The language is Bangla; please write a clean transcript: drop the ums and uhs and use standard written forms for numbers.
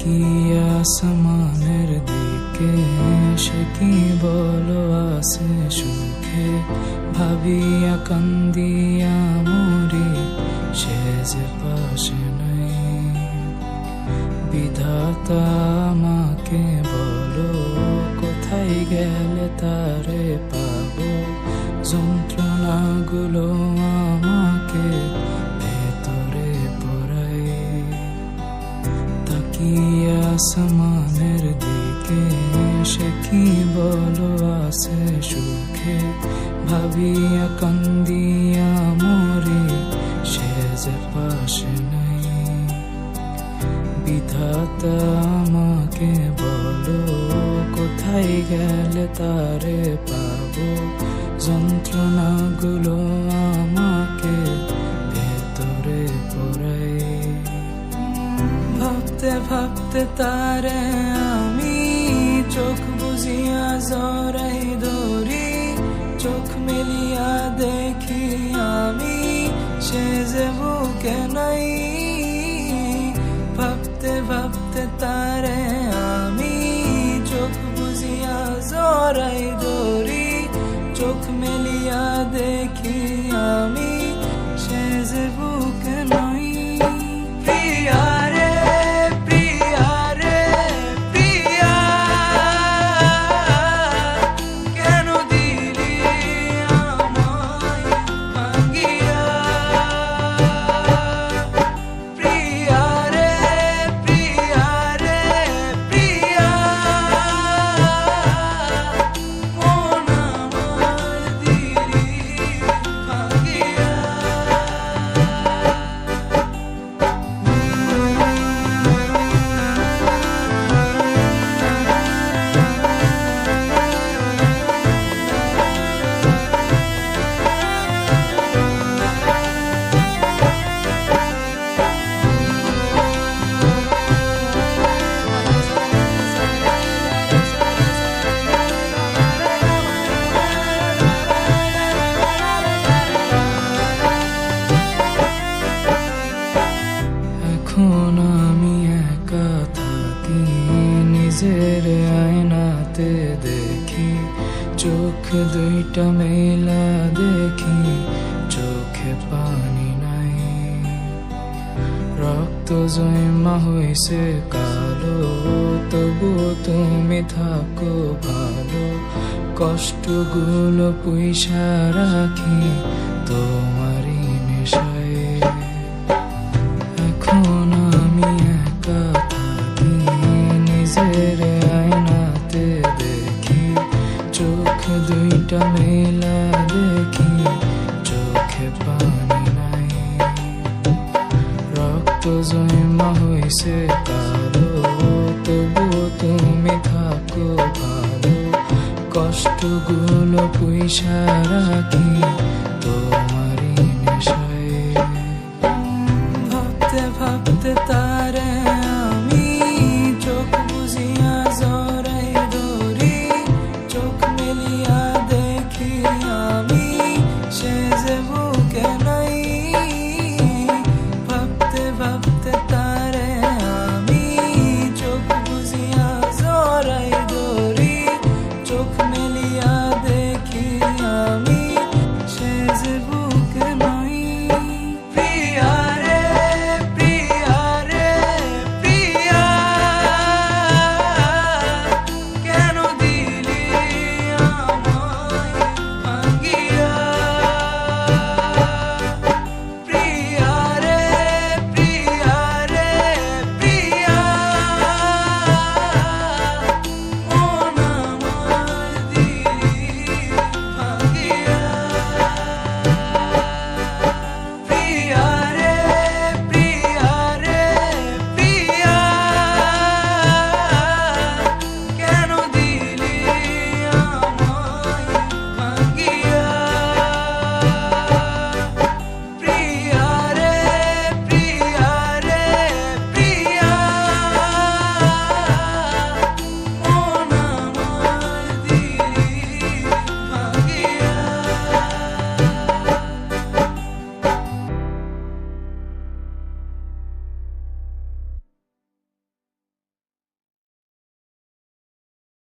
তাকিয়ে আসমানের দিকে, সে কি বলো আছে সুখে, ভাবিয়া কান্দিয়া মরি, সে যে পাশে নাই। বিধাতা আমাকে বলো, কোথায় গেলে তারে পাবো, যন্ত্রণাগুলো আমাকে ভেতরে পড়াই। তাকিয়ে আসমানের দিকে, সে কি বলো আছে সুখে, ভাবিয়া কান্দিয়া মরি, সে যে পাশে নাই। বিধাতা আমাকে বলো, কোথায় গেলে তারে পাবো, যন্ত্রণাগুলো আমাকে ভেতরে পড়াই। ভাবতে ভাবতে তারে আমি চোখ বুঝিয়া জড়াই ধরি, চোখ মেলিয়া দেখি আমি, সে যে বুকে নাই। ভাবতে ভাবতে তারে আমি চোখ বুঝিয়া জড়াই ধরি, চোখ মেলিয়া দেখি আমি, সে যে বুকে নাই। এখন আমি একা থাকি, নিজের আয়নাতে দেখি, চোখ দুইটা মেলা দেখি, চোখে পানি নাই। রক্ত জমা হইছে কালো, তবু তুমি থাকো ভালো, কষ্টগুলো পুইসা রাখি তোমারই নেশায়। এখন আমি একা থাকি, নিজের আয়নাতে দেখি, চোখ দুইটা মেলা দেখি, চোখে পানি নাই। রক্ত জমা হইছে কালো, তবু তুমি থাকো ভালো, কষ্টগুলো পুইসা রাখি